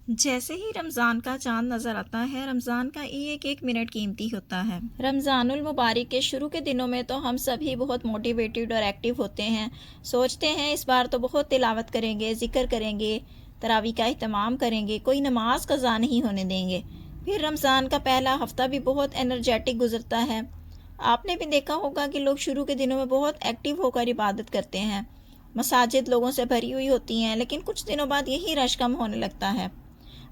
جیسے ہی رمضان کا چاند نظر آتا ہے، رمضان کا ایک ایک منٹ قیمتی ہوتا ہے۔ رمضان المبارک کے شروع کے دنوں میں تو ہم سبھی بہت موٹیویٹڈ اور ایکٹیو ہوتے ہیں، سوچتے ہیں اس بار تو بہت تلاوت کریں گے، ذکر کریں گے، تراویح کا اہتمام کریں گے، کوئی نماز قضا نہیں ہونے دیں گے۔ پھر رمضان کا پہلا ہفتہ بھی بہت انرجیٹک گزرتا ہے۔ آپ نے بھی دیکھا ہوگا کہ لوگ شروع کے دنوں میں بہت ایکٹیو ہو کر عبادت کرتے ہیں، مساجد لوگوں سے بھری ہوئی ہوتی ہیں، لیکن کچھ دنوں بعد یہی رش کم ہونے لگتا ہے۔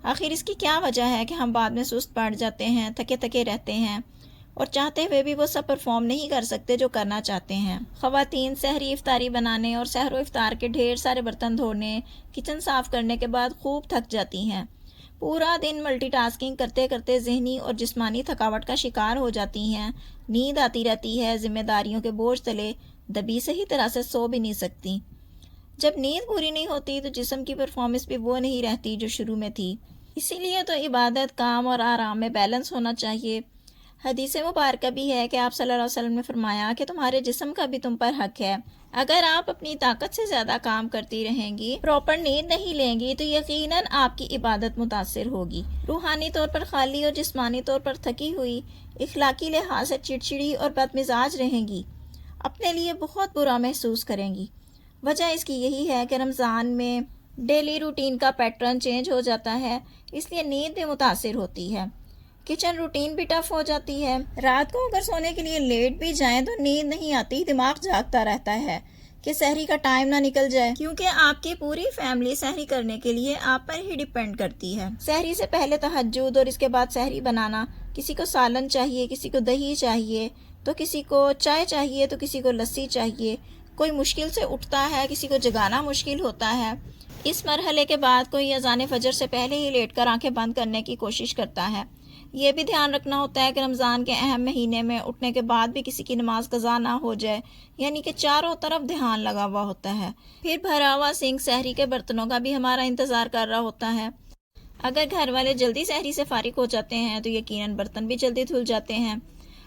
آخر اس کی کیا وجہ ہے کہ ہم بعد میں سست پڑ جاتے ہیں، تھکے تھکے رہتے ہیں اور چاہتے ہوئے بھی وہ سب پرفارم نہیں کر سکتے جو کرنا چاہتے ہیں۔ خواتین سحری افطاری بنانے اور سحر و افطار کے ڈھیر سارے برتن دھونے، کچن صاف کرنے کے بعد خوب تھک جاتی ہیں۔ پورا دن ملٹی ٹاسکنگ کرتے کرتے ذہنی اور جسمانی تھکاوٹ کا شکار ہو جاتی ہیں، نیند آتی رہتی ہے، ذمہ داریوں کے بوجھ تلے دبی صحیح طرح سے سو بھی نہیں سکتی۔ جب نیند پوری نہیں ہوتی تو جسم کی پرفارمنس بھی وہ نہیں رہتی جو شروع میں تھی۔ اسی لیے تو عبادت، کام اور آرام میں بیلنس ہونا چاہیے۔ حدیث مبارکہ بھی ہے کہ آپ صلی اللہ علیہ وسلم نے فرمایا کہ تمہارے جسم کا بھی تم پر حق ہے۔ اگر آپ اپنی طاقت سے زیادہ کام کرتی رہیں گی، پراپر نیند نہیں لیں گی تو یقیناً آپ کی عبادت متاثر ہوگی۔ روحانی طور پر خالی اور جسمانی طور پر تھکی ہوئی، اخلاقی لحاظ سے چڑچڑی اور بد مزاج رہیں گی، اپنے لیے بہت برا محسوس کریں گی۔ وجہ اس کی یہی ہے کہ رمضان میں ڈیلی روٹین کا پیٹرن چینج ہو جاتا ہے، اس لیے نیند بھی متاثر ہوتی ہے۔ کچن روٹین بھی ٹف ہو جاتی ہے۔ رات کو اگر سونے کے لیے لیٹ بھی جائیں تو نیند نہیں آتی، دماغ جاگتا رہتا ہے کہ سحری کا ٹائم نہ نکل جائے، کیونکہ آپ کی پوری فیملی سحری کرنے کے لیے آپ پر ہی ڈیپینڈ کرتی ہے۔ سحری سے پہلے تہجد اور اس کے بعد سحری بنانا، کسی کو سالن چاہیے، کسی کو دہی چاہیے، تو کسی کو چائے چاہیے، تو کسی کو لسی چاہیے، کوئی مشکل سے اٹھتا ہے، کسی کو جگانا مشکل ہوتا ہے۔ اس مرحلے کے بعد کوئی اذان فجر سے پہلے ہی لیٹ کر آنکھیں بند کرنے کی کوشش کرتا ہے۔ یہ بھی دھیان رکھنا ہوتا ہے کہ رمضان کے اہم مہینے میں اٹھنے کے بعد بھی کسی کی نماز قضا نہ ہو جائے، یعنی کہ چاروں طرف دھیان لگا ہوا ہوتا ہے۔ پھر بھرا ہوا سنک سحری کے برتنوں کا بھی ہمارا انتظار کر رہا ہوتا ہے۔ اگر گھر والے جلدی سحری سے فارغ ہو جاتے ہیں تو یقیناً برتن بھی جلدی دھل جاتے ہیں،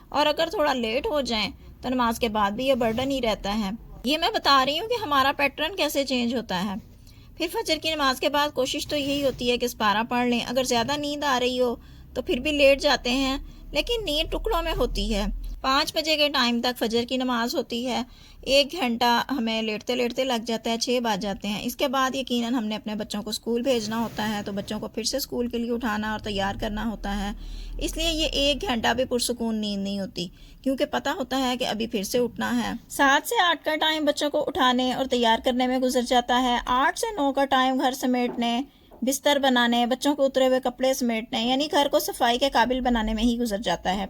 اور اگر تھوڑا لیٹ ہو جائیں تو نماز کے بعد بھی یہ برڈن ہی رہتا ہے۔ یہ میں بتا رہی ہوں کہ ہمارا پیٹرن کیسے چینج ہوتا ہے۔ پھر فجر کی نماز کے بعد کوشش تو یہی ہوتی ہے کہ سپارہ پڑھ لیں، اگر زیادہ نیند آ رہی ہو تو پھر بھی لیٹ جاتے ہیں، لیکن نیند ٹکڑوں میں ہوتی ہے۔ 5 بجے کے ٹائم تک فجر کی نماز ہوتی ہے، 1 گھنٹہ ہمیں لیٹتے لیٹتے لگ جاتا ہے، 6 بج جاتے ہیں۔ اس کے بعد یقیناً ہم نے اپنے بچوں کو اسکول بھیجنا ہوتا ہے، تو بچوں کو پھر سے اسکول کے لیے اٹھانا اور تیار کرنا ہوتا ہے۔ اس لیے یہ 1 گھنٹہ بھی پرسکون نیند نہیں ہوتی، کیونکہ پتہ ہوتا ہے کہ ابھی پھر سے اٹھنا ہے۔ 7 سے 8 کا ٹائم بچوں کو اٹھانے اور تیار کرنے میں گزر جاتا ہے۔ 8 سے 9 کا ٹائم گھر سمیٹنے، بستر بنانے، بچوں کو اترے ہوئے کپڑے سمیٹنے، یعنی گھر کو صفائی کے قابل بنانے میں ہی گزر جاتا ہے۔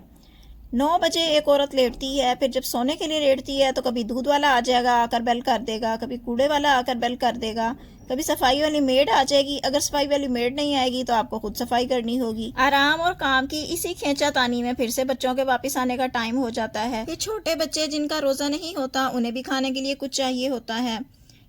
9 بجے ایک عورت لیٹتی ہے، پھر جب سونے کے لیے لیٹتی ہے تو کبھی دودھ والا آ جائے گا، آ کر بیل کر دے گا، کبھی کوڑے والا آ کر بیل کر دے گا، کبھی صفائی والی میڈ آ جائے گی۔ اگر صفائی والی میڈ نہیں آئے گی تو آپ کو خود صفائی کرنی ہوگی۔ آرام اور کام کی اسی کھینچا تانی میں پھر سے بچوں کے واپس آنے کا ٹائم ہو جاتا ہے۔ یہ چھوٹے بچے جن کا روزہ نہیں ہوتا، انہیں بھی کھانے کے لیے کچھ چاہیے ہوتا ہے۔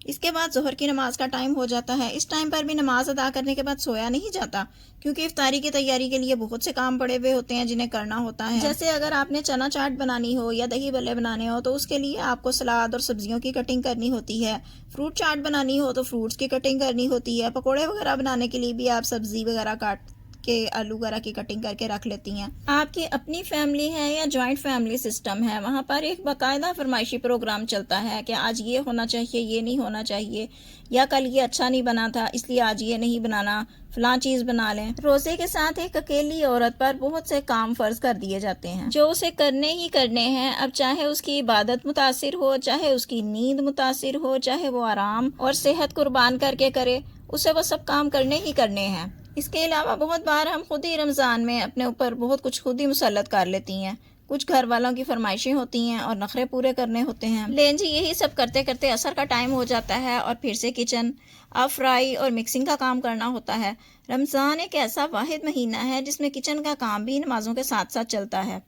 اس کے بعد ظہر کی نماز کا ٹائم ہو جاتا ہے۔ اس ٹائم پر بھی نماز ادا کرنے کے بعد سویا نہیں جاتا، کیونکہ افطاری کی تیاری کے لیے بہت سے کام پڑے ہوئے ہوتے ہیں جنہیں کرنا ہوتا ہے۔ جیسے اگر آپ نے چنا چاٹ بنانی ہو یا دہی بلے بنانے ہو تو اس کے لیے آپ کو سلاد اور سبزیوں کی کٹنگ کرنی ہوتی ہے۔ فروٹ چاٹ بنانی ہو تو فروٹس کی کٹنگ کرنی ہوتی ہے۔ پکوڑے وغیرہ بنانے کے لیے بھی آپ سبزی وغیرہ کاٹ کے آلو وغیرہ کی کٹنگ کر کے رکھ لیتی ہیں۔ آپ کی اپنی فیملی ہے یا جوائنٹ فیملی سسٹم ہے، وہاں پر ایک باقاعدہ فرمائشی پروگرام چلتا ہے کہ آج یہ ہونا چاہیے، یہ نہیں ہونا چاہیے، یا کل یہ اچھا نہیں بنا تھا اس لیے آج یہ نہیں بنانا، فلاں چیز بنا لیں۔ روزے کے ساتھ ایک اکیلی عورت پر بہت سے کام فرض کر دیے جاتے ہیں جو اسے کرنے ہی کرنے ہیں، اب چاہے اس کی عبادت متاثر ہو، چاہے اس کی نیند متاثر ہو، چاہے وہ آرام اور صحت قربان کر کے کرے، اسے وہ سب کام کرنے ہی کرنے ہیں۔ اس کے علاوہ بہت بار ہم خود ہی رمضان میں اپنے اوپر بہت کچھ خود ہی مسلط کر لیتی ہیں، کچھ گھر والوں کی فرمائشیں ہوتی ہیں اور نخرے پورے کرنے ہوتے ہیں، لیکن جی یہی سب کرتے کرتے عصر کا ٹائم ہو جاتا ہے اور پھر سے کچن اب فرائی اور مکسنگ کا کام کرنا ہوتا ہے۔ رمضان ایک ایسا واحد مہینہ ہے جس میں کچن کا کام بھی نمازوں کے ساتھ ساتھ چلتا ہے۔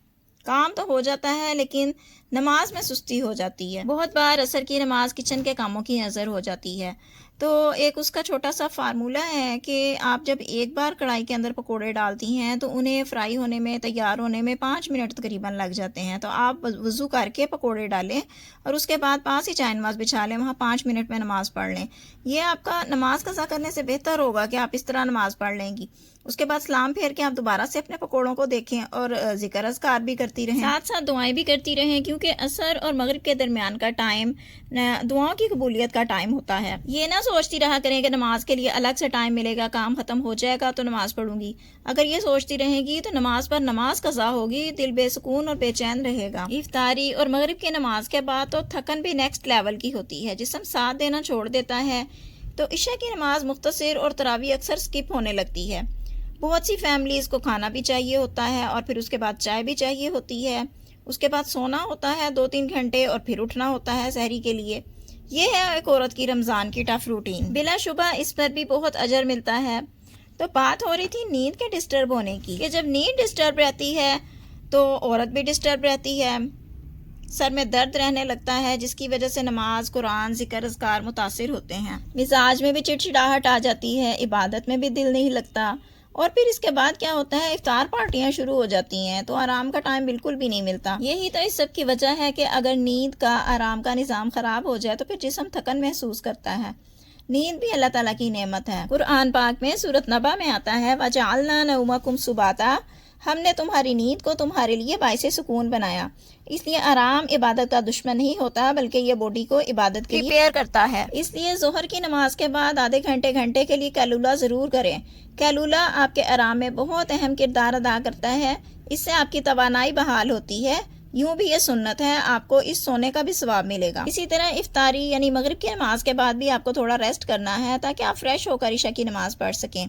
کام تو ہو جاتا ہے لیکن نماز میں سستی ہو جاتی ہے۔ بہت بار عصر کی نماز کچن کے کاموں کی نظر ہو جاتی ہے، تو ایک اس کا چھوٹا سا فارمولہ ہے کہ آپ جب ایک بار کڑھائی کے اندر پکوڑے ڈالتی ہیں تو انہیں فرائی ہونے میں، تیار ہونے میں 5 منٹ تقریباً لگ جاتے ہیں. تو آپ وضو کر کے پکوڑے ڈالیں اور اس کے بعد پاس ہی چائے نماز بچھا لیں، وہاں 5 منٹ میں نماز پڑھ لیں. یہ آپ کا نماز قضا کرنے سے بہتر ہوگا کہ آپ اس طرح نماز پڑھ لیں گی. اس کے بعد سلام پھیر کے آپ دوبارہ سے اپنے پکوڑوں کو دیکھیں اور ذکر اذکار بھی کرتی رہیں، ساتھ ساتھ دعائیں بھی کرتی رہیں، کیونکہ عصر اور مغرب کے درمیان کا ٹائم دعاؤں کی قبولیت کا ٹائم ہوتا ہے. یہ نہ سوچتی رہا کریں کہ نماز کے لیے الگ سے ٹائم ملے گا، کام ختم ہو جائے گا تو نماز پڑھوں گی. اگر یہ سوچتی رہے گی تو نماز پر نماز قضا ہوگی، دل بے سکون اور بے چین رہے گا. افطاری اور مغرب کی نماز کے بعد تو تھکن بھی نیکسٹ لیول کی ہوتی ہے، جسم ساتھ دینا چھوڑ دیتا ہے. تو عشاء کی نماز مختصر اور تراویح اکثر سکپ ہونے لگتی ہے. بہت سی فیملیز کو کھانا بھی چاہیے ہوتا ہے اور پھر اس کے بعد چائے بھی چاہیے ہوتی ہے. اس کے بعد سونا ہوتا ہے 2-3 گھنٹے اور پھر اٹھنا ہوتا ہے سحری کے لیے. یہ ہے ایک عورت کی رمضان کی ٹف روٹین. بلا شبہ اس پر بھی بہت اجر ملتا ہے. تو بات ہو رہی تھی نیند کے ڈسٹرب ہونے کی، کہ جب نیند ڈسٹرب رہتی ہے تو عورت بھی ڈسٹرب رہتی ہے، سر میں درد رہنے لگتا ہے، جس کی وجہ سے نماز، قرآن، ذکر اذکار متاثر ہوتے ہیں. مزاج میں بھی چڑچڑاہٹ آ جاتی ہے، عبادت میں بھی دل نہیں لگتا. اور پھر اس کے بعد کیا ہوتا ہے، افطار پارٹیاں شروع ہو جاتی ہیں تو آرام کا ٹائم بالکل بھی نہیں ملتا. یہی تو اس سب کی وجہ ہے کہ اگر نیند کا، آرام کا نظام خراب ہو جائے تو پھر جسم تھکن محسوس کرتا ہے. نیند بھی اللہ تعالیٰ کی نعمت ہے. قرآن پاک میں سورۃ نبا میں آتا ہے وَجَعَلْنَا نَوْمَكُمْ سُبَاتًا، ہم نے تمہاری نیند کو تمہارے لیے باعث سکون بنایا. اس لیے آرام عبادت کا دشمن نہیں ہوتا، بلکہ یہ باڈی کو عبادت کے لیے پریپیئر کرتا ہے. اس لیے ظہر کی نماز کے بعد آدھے گھنٹے کے لیے قیلولہ ضرور کریں. قیلولہ آپ کے آرام میں بہت اہم کردار ادا کرتا ہے. اس سے آپ کی توانائی بحال ہوتی ہے. یوں بھی یہ سنت ہے، آپ کو اس سونے کا بھی ثواب ملے گا. اسی طرح افطاری یعنی مغرب کی نماز کے بعد بھی آپ کو تھوڑا ریسٹ کرنا ہے تاکہ آپ فریش ہو کر عشاء کی نماز پڑھ سکیں.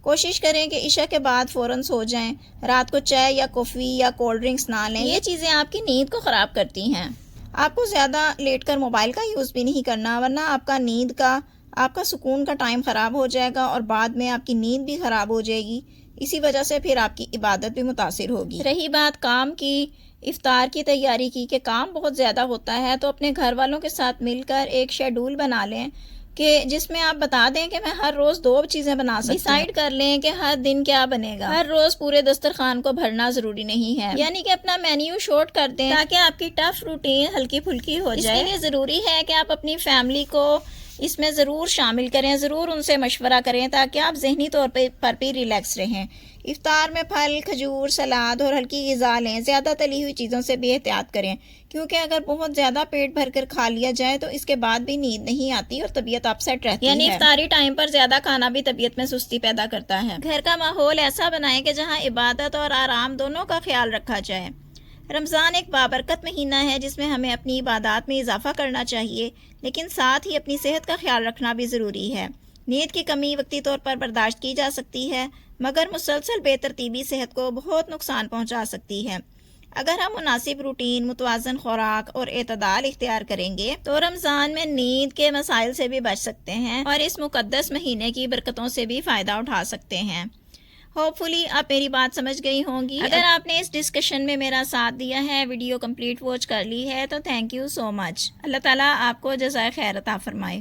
کوشش کریں کہ عشاء کے بعد فوراً سو جائیں. رات کو چائے یا کافی یا کولڈ ڈرنکس نہ لیں، یہ چیزیں آپ کی نیند کو خراب کرتی ہیں. آپ کو زیادہ لیٹ کر موبائل کا یوز بھی نہیں کرنا، ورنہ آپ کا نیند کا، آپ کا سکون کا ٹائم خراب ہو جائے گا اور بعد میں آپ کی نیند بھی خراب ہو جائے گی. اسی وجہ سے پھر آپ کی عبادت بھی متاثر ہوگی. رہی بات کام کی، افطار کی تیاری کی، کہ کام بہت زیادہ ہوتا ہے تو اپنے گھر والوں کے ساتھ مل کر ایک شیڈول بنا لیں کہ جس میں آپ بتا دیں کہ میں ہر روز 2 چیزیں بنا سکتی ہوں. ڈیسائیڈ کر لیں کہ ہر دن کیا بنے گا. ہر روز پورے دسترخوان کو بھرنا ضروری نہیں ہے، یعنی کہ اپنا مینیو شارٹ کر دیں تاکہ آپ کی ٹف روٹین ہلکی پھلکی ہو جائے. اس کے لیے ضروری ہے کہ آپ اپنی فیملی کو اس میں ضرور شامل کریں، ضرور ان سے مشورہ کریں تاکہ آپ ذہنی طور پر بھی ریلیکس رہیں. افطار میں پھل، کھجور، سلاد اور ہلکی غذا لیں. زیادہ تلی ہوئی چیزوں سے بھی احتیاط کریں، کیونکہ اگر بہت زیادہ پیٹ بھر کر کھا لیا جائے تو اس کے بعد بھی نیند نہیں آتی اور طبیعت اپ سیٹ رہتی ہے. یعنی افطاری ٹائم پر زیادہ کھانا بھی طبیعت میں سستی پیدا کرتا ہے. گھر کا ماحول ایسا بنائیں کہ جہاں عبادت اور آرام دونوں کا خیال رکھا جائے. رمضان ایک بابرکت مہینہ ہے جس میں ہمیں اپنی عبادات میں اضافہ کرنا چاہیے، لیکن ساتھ ہی اپنی صحت کا خیال رکھنا بھی ضروری ہے. نیند کی کمی وقتی طور پر برداشت کی جا سکتی ہے، مگر مسلسل بے ترتیبی صحت کو بہت نقصان پہنچا سکتی ہے. اگر ہم مناسب روٹین، متوازن خوراک اور اعتدال اختیار کریں گے تو رمضان میں نیند کے مسائل سے بھی بچ سکتے ہیں اور اس مقدس مہینے کی برکتوں سے بھی فائدہ اٹھا سکتے ہیں. ہوپ فلی آپ میری بات سمجھ گئی ہوں گی. اگر آپ نے اس ڈسکشن میں میرا ساتھ دیا ہے، ویڈیو کمپلیٹ واچ کر لی ہے، تو تھینک یو سو مچ. اللہ تعالیٰ آپ کو جزائے خیر عطا فرمائے.